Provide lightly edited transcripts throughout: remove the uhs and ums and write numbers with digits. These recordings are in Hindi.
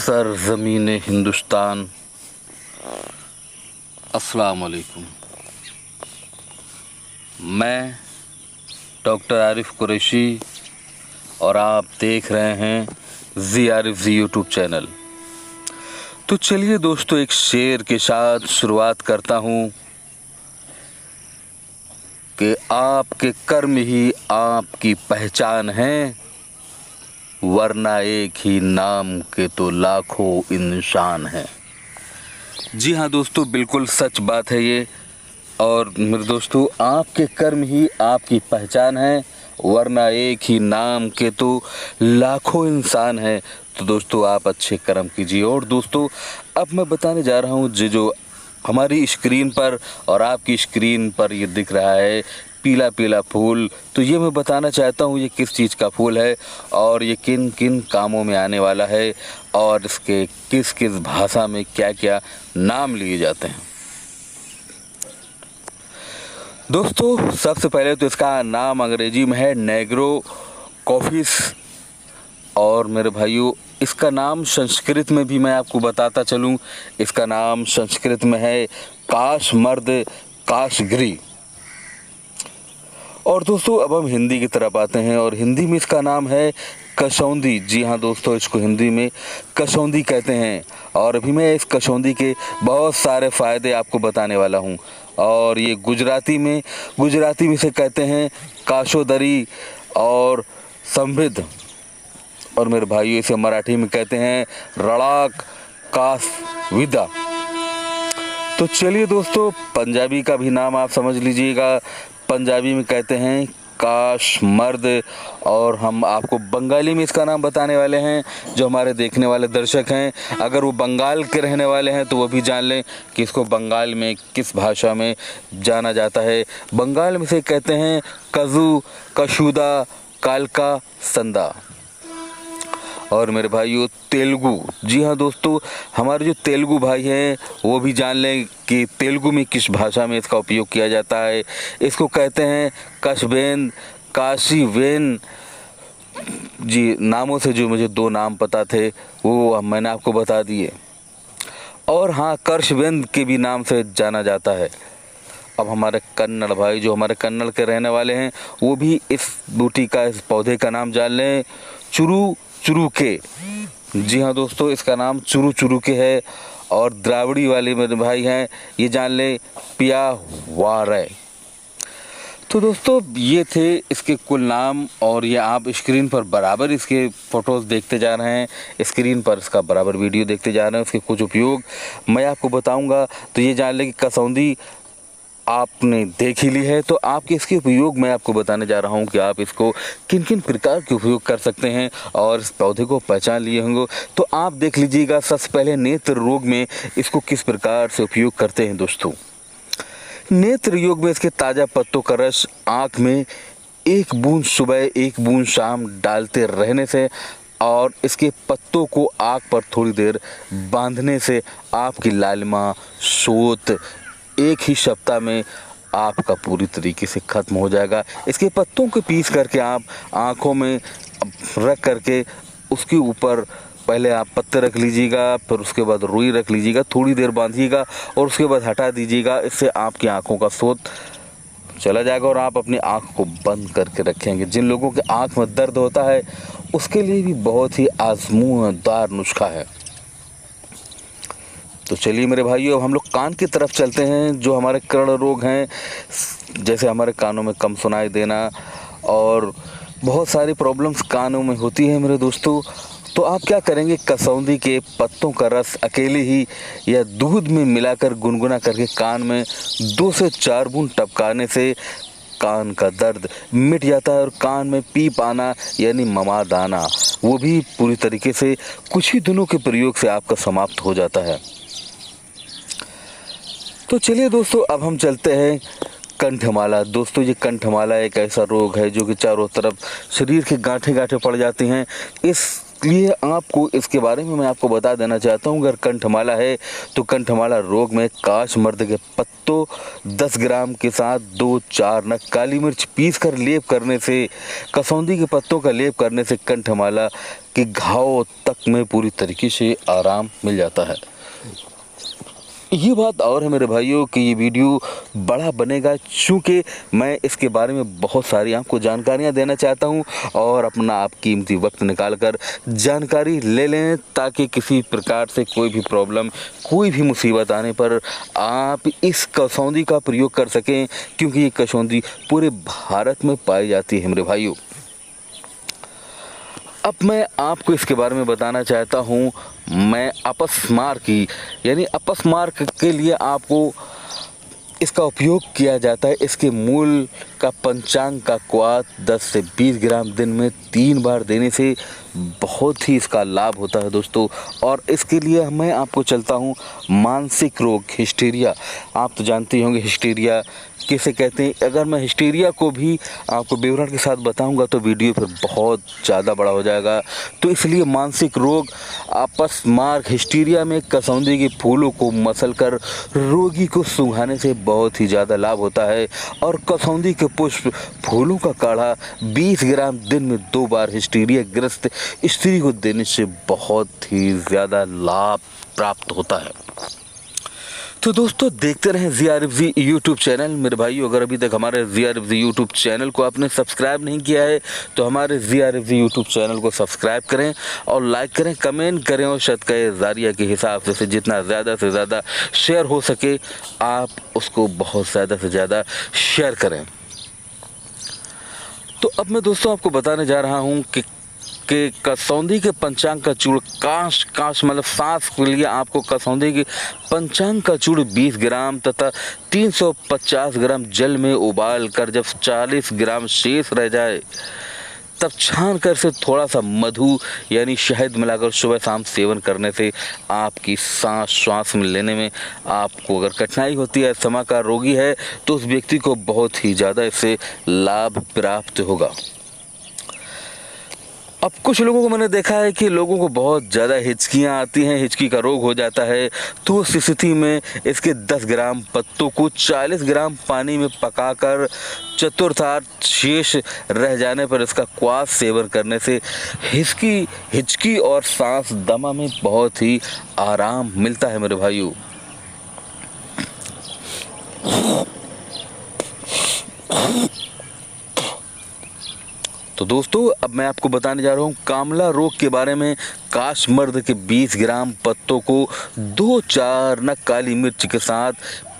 सरज़मीन हिंदुस्तान, अस्सलाम वालेकुम। मैं डॉक्टर आरिफ कुरैशी और आप देख रहे हैं जी आरिफ जी यूट्यूब चैनल। तो चलिए दोस्तों, एक शेर के साथ शुरुआत करता हूँ कि आपके कर्म ही आपकी पहचान है, वरना एक ही नाम के तो लाखों इंसान हैं। जी हाँ दोस्तों, बिल्कुल सच बात है ये। और मेरे दोस्तों, आपके कर्म ही आपकी पहचान है, वरना एक ही नाम के तो लाखों इंसान हैं। तो दोस्तों, आप अच्छे कर्म कीजिए। और दोस्तों, अब मैं बताने जा रहा हूँ जो हमारी स्क्रीन पर और आपकी स्क्रीन पर ये दिख रहा है पीला पीला फूल, तो ये मैं बताना चाहता हूँ ये किस चीज़ का फूल है और ये किन किन कामों में आने वाला है और इसके किस किस भाषा में क्या क्या नाम लिए जाते हैं। दोस्तों, सबसे पहले तो इसका नाम अंग्रेजी में है नेग्रो कॉफिस, और मेरे भाइयों इसका नाम संस्कृत में भी मैं आपको बताता चलूँ, इसका नाम संस्कृत में है काशमर्द काशगिरी। और दोस्तों, अब हम हिंदी की तरफ आते हैं और हिंदी में इसका नाम है कशौंधी। जी हाँ दोस्तों, इसको हिंदी में कशौंधी कहते हैं। और अभी मैं इस कशौंधी के बहुत सारे फ़ायदे आपको बताने वाला हूँ। और ये गुजराती में इसे कहते हैं काशोदरी और समृद्ध, और मेरे भाइयों इसे मराठी में कहते हैं रड़ाक कासविदा। तो चलिए दोस्तों, पंजाबी का भी नाम आप समझ लीजिएगा। पंजाबी में कहते हैं काशमर्द, और हम आपको बंगाली में इसका नाम बताने वाले हैं। जो हमारे देखने वाले दर्शक हैं, अगर वो बंगाल के रहने वाले हैं तो वो भी जान लें कि इसको बंगाल में किस भाषा में जाना जाता है। बंगाल में से कहते हैं कजू कशुदा कालका संदा। और मेरे भाइयों तेलुगु, जी हाँ दोस्तों, हमारे जो तेलुगु भाई हैं वो भी जान लें कि तेलुगु में किस भाषा में इसका उपयोग किया जाता है। इसको कहते हैं कशबेन काशीवेन। जी, नामों से जो मुझे दो नाम पता थे वो मैंने आपको बता दिए। और हाँ, कर्शवेंद के भी नाम से जाना जाता है। अब हमारे कन्नड़ भाई जो हमारे कन्नड़ के रहने वाले हैं वो भी इस बूटी का, इस पौधे का नाम जान लें, चुरू चुरुके। जी हाँ दोस्तों, इसका नाम चुरू चुरुके है। और द्राविड़ी वाले मेरे भाई हैं, ये जान लें पियावारे। तो दोस्तों, ये थे इसके कुल नाम, और ये आप स्क्रीन पर बराबर इसके फ़ोटोज़ देखते जा रहे हैं, स्क्रीन पर इसका बराबर वीडियो देखते जा रहे हैं। उसके कुछ उपयोग मैं आपको बताऊंगा। तो ये जान लें कि कसौंधी आपने देख ही ली है, तो आपके इसके उपयोग मैं आपको बताने जा रहा हूं कि आप इसको किन किन प्रकार के उपयोग कर सकते हैं, और इस पौधे को पहचान लिए होंगे। तो आप देख लीजिएगा सबसे पहले नेत्र रोग में इसको किस प्रकार से उपयोग करते हैं। दोस्तों, नेत्र योग में इसके ताज़ा पत्तों का रस आँख में एक बूंद सुबह एक बूंद शाम डालते रहने से और इसके पत्तों को आँख पर थोड़ी देर बांधने से आपकी लालिमा सोत एक ही सप्ताह में आपका पूरी तरीके से ख़त्म हो जाएगा। इसके पत्तों को पीस करके आप आँखों में रख करके उसके ऊपर पहले आप पत्ते रख लीजिएगा, फिर उसके बाद रुई रख लीजिएगा, थोड़ी देर बांधिएगा और उसके बाद हटा दीजिएगा। इससे आपकी आँखों का सोत चला जाएगा और आप अपनी आँख को बंद करके रखेंगे। जिन लोगों के आँख में दर्द होता है उसके लिए भी बहुत ही आजमूदार नुस्खा है। तो चलिए मेरे भाइयों, अब हम लोग कान की तरफ चलते हैं। जो हमारे कर्ण रोग हैं, जैसे हमारे कानों में कम सुनाई देना और बहुत सारी प्रॉब्लम्स कानों में होती है मेरे दोस्तों, तो आप क्या करेंगे, कसौंधी के पत्तों का रस अकेले ही या दूध में मिलाकर गुनगुना करके कान में 2 से 4 बूंद टपकाने से कान का दर्द मिट जाता है और कान में पीप आना यानी ममाद आना वो भी पूरी तरीके से कुछ ही दिनों के प्रयोग से आपका समाप्त हो जाता है। तो चलिए दोस्तों, अब हम चलते हैं कंठमाला। दोस्तों, ये कंठमाला एक ऐसा रोग है जो कि चारों तरफ शरीर के गांठें गांठें पड़ जाती हैं। इस इसलिए आपको इसके बारे में मैं आपको बता देना चाहता हूँ। अगर कंठमाला है तो कंठमाला रोग में काशमर्द के पत्तों 10 ग्राम के साथ 2-4 नग काली मिर्च पीस कर लेप करने से, कसौंदी के पत्तों का लेप करने से कंठमाला के घाव तक में पूरी तरीके से आराम मिल जाता है। ये बात और है मेरे भाइयों कि ये वीडियो बड़ा बनेगा, चूँकि मैं इसके बारे में बहुत सारी आपको जानकारियाँ देना चाहता हूँ और अपना आप कीमती वक्त निकाल कर जानकारी ले लें, ताकि किसी प्रकार से कोई भी प्रॉब्लम, कोई भी मुसीबत आने पर आप इस कसौंदी का प्रयोग कर सकें, क्योंकि ये कसौंदी पूरे भारत में पाई जाती है मेरे भाइयों। अब मैं आपको इसके बारे में बताना चाहता हूँ। मैं अपस्मार की यानी अपस्मार के लिए आपको इसका उपयोग किया जाता है। इसके मूल का पंचांग का क्वाथ 10 से 20 ग्राम दिन में 3 बार देने से बहुत ही इसका लाभ होता है दोस्तों। और इसके लिए मैं आपको चलता हूँ मानसिक रोग, हिस्टीरिया। आप तो जानते होंगे हिस्टीरिया किसे कहते हैं। अगर मैं हिस्टीरिया को भी आपको विवरण के साथ बताऊंगा तो वीडियो फिर बहुत ज़्यादा बड़ा हो जाएगा। तो इसलिए मानसिक रोग अपस्मार हिस्टीरिया में कसौंदी के फूलों को मसलकर रोगी को सुंघाने से बहुत ही ज़्यादा लाभ होता है। और कसौंदी के पुष्प फूलों का काढ़ा 20 ग्राम दिन में 2 बार हिस्टीरिया ग्रस्त स्त्री को देने से बहुत ही ज़्यादा लाभ प्राप्त होता है। तो दोस्तों देखते रहें ZRFZ यूट्यूब चैनल। मेरे भाइयों, अगर अभी तक हमारे ZRFZ यूट्यूब चैनल को आपने सब्सक्राइब नहीं किया है तो हमारे ZRFZ यूट्यूब चैनल को सब्सक्राइब करें और लाइक करें, कमेंट करें और सदक़े जारिया के हिसाब से जितना ज़्यादा से ज़्यादा शेयर हो सके आप उसको बहुत ज़्यादा से ज़्यादा शेयर करें। तो अब मैं दोस्तों आपको बताने जा रहा हूँ कि कसौंदी के पंचांग का चूर्ण कांच मतलब सांस के लिए आपको कसौंदी के पंचांग का चूर्ण 20 ग्राम तथा 350 ग्राम जल में उबाल कर जब 40 ग्राम शेष रह जाए तब छान कर से थोड़ा सा मधु यानी शहद मिलाकर सुबह शाम सेवन करने से आपकी श्वास में लेने में आपको अगर कठिनाई होती है, अस्थमा का रोगी है तो उस व्यक्ति को बहुत ही ज़्यादा इससे लाभ प्राप्त होगा। अब कुछ लोगों को मैंने देखा है कि लोगों को बहुत ज़्यादा हिचकियाँ आती हैं, हिचकी का रोग हो जाता है। तो उस स्थिति में इसके 10 ग्राम पत्तों को 40 ग्राम पानी में पकाकर चतुर्थांश शेष रह जाने पर इसका क्वाथ सेवन करने से हिचकी और सांस दमा में बहुत ही आराम मिलता है मेरे भाइयों। तो दोस्तों अब मैं आपको बताने जा रहा हूँ कामला रोग के बारे में। काशमर्द के 20 ग्राम पत्तों को 2-4 नग काली मिर्च के साथ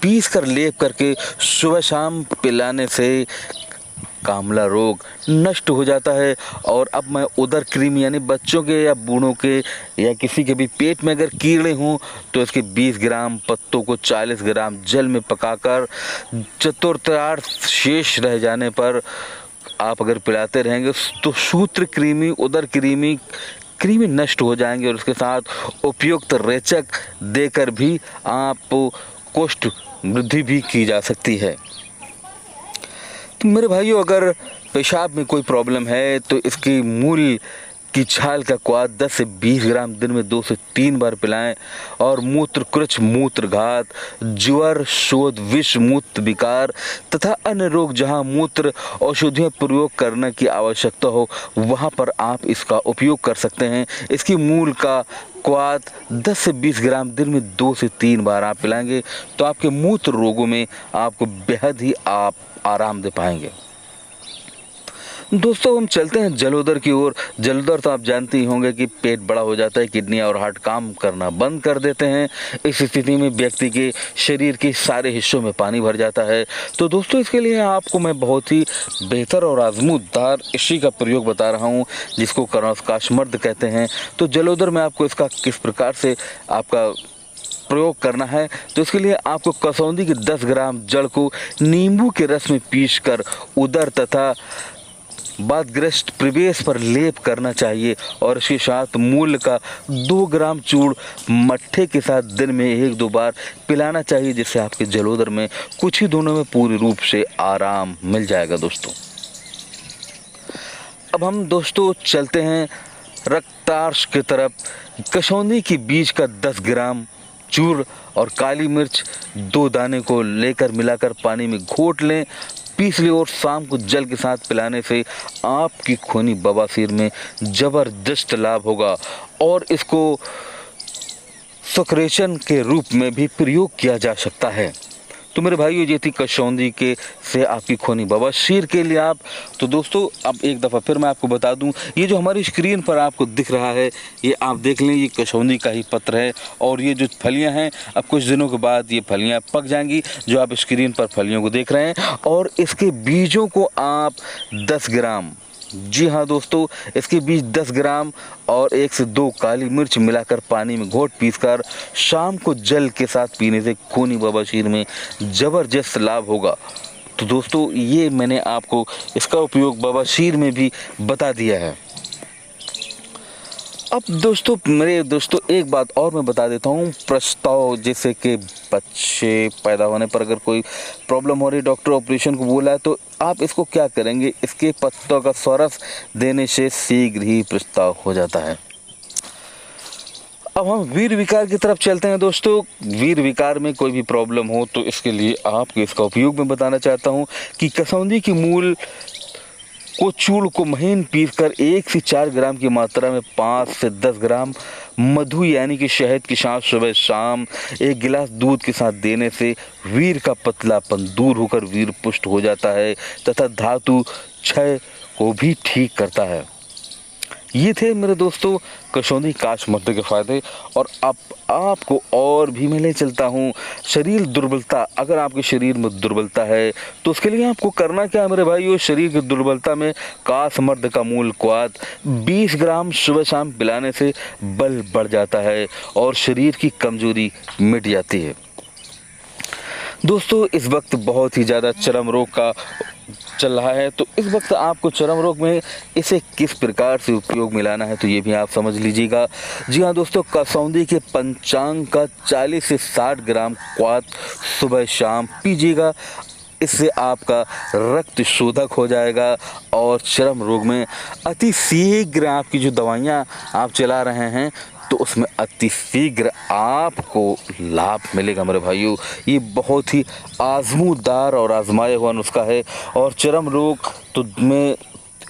पीस कर लेप करके सुबह शाम पिलाने से कामला रोग नष्ट हो जाता है। और अब मैं उदर कृमि यानी बच्चों के या बूढ़ों के या किसी के भी पेट में अगर कीड़े हों तो इसके 20 ग्राम पत्तों को 40 ग्राम जल में पकाकर चतुर्थांश शेष रह जाने पर आप अगर पिलाते रहेंगे तो सूत्र कृमि, उदर कृमि नष्ट हो जाएंगे। और उसके साथ उपयुक्त रेचक देकर भी आप कोष्ठ वृद्धि भी की जा सकती है। तो मेरे भाइयों, अगर पेशाब में कोई प्रॉब्लम है तो इसकी मूल की छाल का क्वाथ 10 से 20 ग्राम दिन में 2 से 3 बार पिलाएं। और मूत्र कुछ मूत्रघात, ज्वर, शोथ, विष मूत्र विकार तथा अन्य रोग जहां मूत्र औषधियों प्रयोग करने की आवश्यकता हो वहां पर आप इसका उपयोग कर सकते हैं। इसकी मूल का क्वाथ 10 से 20 ग्राम दिन में 2 से 3 बार आप पिलाएंगे तो आपके मूत्र रोगों में आपको बेहद ही आप आराम दे पाएंगे। दोस्तों हम चलते हैं जलोदर की ओर। जलोदर तो आप जानते ही होंगे कि पेट बड़ा हो जाता है, किडनी और हार्ट काम करना बंद कर देते हैं। इस स्थिति में व्यक्ति के शरीर के सारे हिस्सों में पानी भर जाता है। तो दोस्तों इसके लिए आपको मैं बहुत ही बेहतर और आजमूदार इसी का प्रयोग बता रहा हूँ जिसको काशमर्द कहते हैं। तो जलोदर में आपको इसका किस प्रकार से आपका प्रयोग करना है तो इसके लिए आपको कसौंदी के 10 ग्राम जड़ को नींबू के रस में पीसकर उदर तथा बादग्रस्त प्रवेश पर लेप करना चाहिए। और इसके साथ मूल का 2 ग्राम चूर्ण मट्ठे के साथ दिन में 1-2 बार पिलाना चाहिए, जिससे आपके जलोदर में कुछ ही दिनों में पूरी रूप से आराम मिल जाएगा। दोस्तों अब हम चलते हैं रक्तार्श की तरफ कसौंदी के बीज का 10 ग्राम चूर्ण और काली मिर्च 2 दाने को लेकर मिलाकर पानी में घोट लें, पीस लें और शाम को जल के साथ पिलाने से आपकी खूनी बवासीर में ज़बरदस्त लाभ होगा और इसको सक्रेशन के रूप में भी प्रयोग किया जा सकता है। तो मेरे भाइयों, ये थी कसौंदी के से आपकी खूनी बवासीर के लिए आप। तो दोस्तों, अब एक दफ़ा फिर मैं आपको बता दूं, ये जो हमारी स्क्रीन पर आपको दिख रहा है, ये आप देख लें, ये कसौंदी का ही पत्र है और ये जो फलियां हैं, अब कुछ दिनों के बाद ये फलियां पक जाएंगी, जो आप स्क्रीन पर फलियों को देख रहे हैं। और इसके बीजों को आप 10 ग्राम, जी हाँ दोस्तों, इसके बीज 10 ग्राम और 1 से 2 काली मिर्च मिलाकर पानी में घोट पीसकर शाम को जल के साथ पीने से खूनी बवासीर में ज़बरदस्त लाभ होगा। तो दोस्तों, ये मैंने आपको इसका उपयोग बवासीर में भी बता दिया है। अब दोस्तों, मेरे दोस्तों, एक बात और मैं बता देता हूँ। प्रस्ताव, जैसे कि बच्चे पैदा होने पर अगर कोई प्रॉब्लम हो रही, डॉक्टर ऑपरेशन को बोला है, तो आप इसको क्या करेंगे, इसके पत्तों का स्वारस देने से शीघ्र ही प्रस्ताव हो जाता है। अब हम वीर विकार की तरफ चलते हैं दोस्तों। वीर विकार में कोई भी प्रॉब्लम हो तो इसके लिए आपको इसका उपयोग मैं बताना चाहता हूँ कि कसौंदी की मूल को चूर्ण को महीन पीसकर 1 से 4 ग्राम की मात्रा में 5 से 10 ग्राम मधु यानी कि शहद की सांस सुबह शाम 1 गिलास दूध के साथ देने से वीर का पतलापन दूर होकर वीर पुष्ट हो जाता है तथा धातु क्षय को भी ठीक करता है। ये थे मेरे दोस्तों कसौंदी काशमर्द के फ़ायदे। और अब आपको और भी मैं ले चलता हूँ। शरीर दुर्बलता, अगर आपके शरीर में दुर्बलता है तो उसके लिए आपको करना क्या है मेरे भाइयों। शरीर की दुर्बलता में काशमर्द का मूल क्वाथ 20 ग्राम सुबह शाम पिलाने से बल बढ़ जाता है और शरीर की कमजोरी मिट जाती है। दोस्तों, इस वक्त बहुत ही ज़्यादा चर्म रोग का चल रहा है, तो इस वक्त आपको चर्म रोग में इसे किस प्रकार से उपयोग में लाना है तो ये भी आप समझ लीजिएगा। जी हाँ दोस्तों, कसौंदी के पंचांग का 40 से 60 ग्राम क्वाथ सुबह शाम पीजिएगा। इससे आपका रक्त शोधक हो जाएगा और चर्म रोग में अति शीघ्र आपकी जो दवाइयाँ आप चला रहे हैं तो उसमें अति शीघ्र आपको लाभ मिलेगा मेरे भाइयों। ये बहुत ही आजमूदार और आजमाया हुआ नुस्खा है और चर्म रोग तो में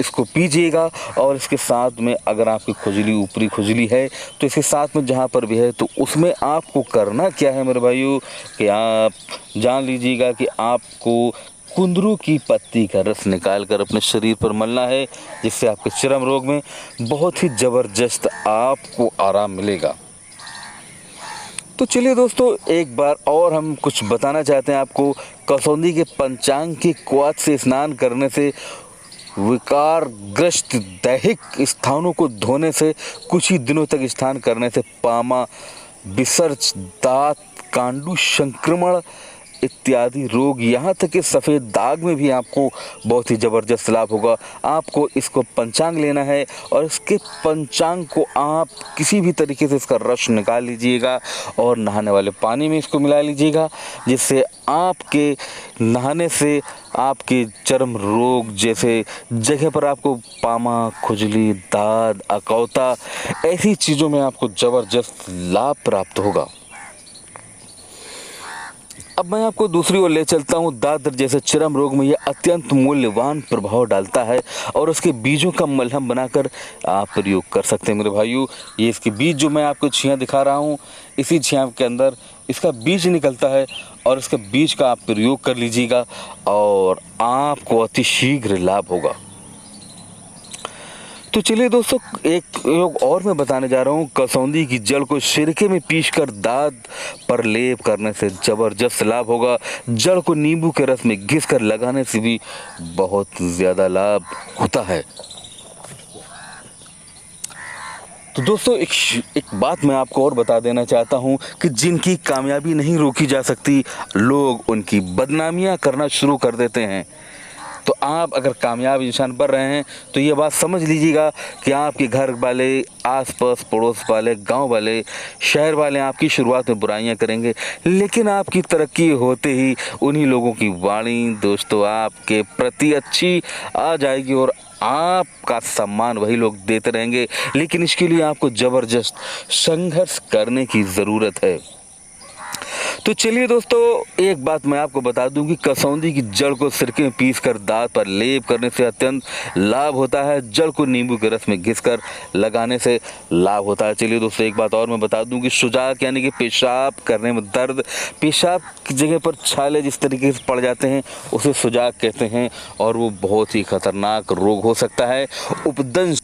इसको पीजिएगा। और इसके साथ में अगर आपकी खुजली, ऊपरी खुजली है तो इसके साथ में जहाँ पर भी है तो उसमें आपको करना क्या है मेरे भाइयों कि आप जान लीजिएगा कि आपको कुंदरू की पत्ती का रस निकाल कर अपने शरीर पर मलना है, जिससे आपके चर्म रोग में बहुत ही ज़बरदस्त आपको आराम मिलेगा। तो चलिए दोस्तों, एक बार और हम कुछ बताना चाहते हैं आपको। कसौंदी के पंचांग के क्वाथ से स्नान करने से, विकारग्रस्त दैहिक स्थानों को धोने से, कुछ ही दिनों तक स्नान करने से पामा, विसर्ज, दांत कांडू संक्रमण इत्यादि रोग, यहाँ तक कि सफ़ेद दाग में भी आपको बहुत ही ज़बरदस्त लाभ होगा। आपको इसको पंचांग लेना है और इसके पंचांग को आप किसी भी तरीके से इसका रस निकाल लीजिएगा और नहाने वाले पानी में इसको मिला लीजिएगा, जिससे आपके नहाने से आपके चर्म रोग जैसे जगह पर आपको पामा, खुजली, दाद, अकौता, ऐसी चीज़ों में आपको ज़बरदस्त लाभ प्राप्त होगा। अब मैं आपको दूसरी ओर ले चलता हूँ। दादर जैसे चर्म रोग में यह अत्यंत मूल्यवान प्रभाव डालता है और उसके बीजों का मलहम बनाकर आप प्रयोग कर सकते हैं मेरे भाइयों। ये इसके बीज जो मैं आपको छियाँ दिखा रहा हूँ, इसी छियाँ के अंदर इसका बीज निकलता है और इसके बीज का आप प्रयोग कर लीजिएगा और आपको अति शीघ्र लाभ होगा। तो चलिए दोस्तों, एक प्रयोग और मैं बताने जा रहा हूँ। कसौंदी की जड़ को सिरके में पीसकर दाद पर लेप करने से ज़बरदस्त लाभ होगा। जड़ को नींबू के रस में घिसकर लगाने से भी बहुत ज़्यादा लाभ होता है। तो दोस्तों, एक बात मैं आपको और बता देना चाहता हूँ कि जिनकी कामयाबी नहीं रोकी जा सकती, लोग उनकी बदनामियाँ करना शुरू कर देते हैं। तो आप अगर कामयाब इंसान बन रहे हैं तो ये बात समझ लीजिएगा कि आपके घर वाले, आसपास पड़ोस वाले, गांव वाले, शहर वाले आपकी शुरुआत में बुराइयां करेंगे, लेकिन आपकी तरक्की होते ही उन्हीं लोगों की वाणी दोस्तों आपके प्रति अच्छी आ जाएगी और आपका सम्मान वही लोग देते रहेंगे, लेकिन इसके लिए आपको ज़बरदस्त संघर्ष करने की ज़रूरत है। तो चलिए दोस्तों, एक बात मैं आपको बता दूं कि कसौंदी की जड़ को सिरके में पीसकर दांत पर लेप करने से अत्यंत लाभ होता है। जड़ को नींबू के रस में घिसकर लगाने से लाभ होता है। चलिए दोस्तों, एक बात और मैं बता दूं कि सुजाक यानी कि पेशाब करने में दर्द, पेशाब की जगह पर छाले जिस तरीके से पड़ जाते हैं उसे सुजाक कहते हैं और वो बहुत ही खतरनाक रोग हो सकता है। उपदंश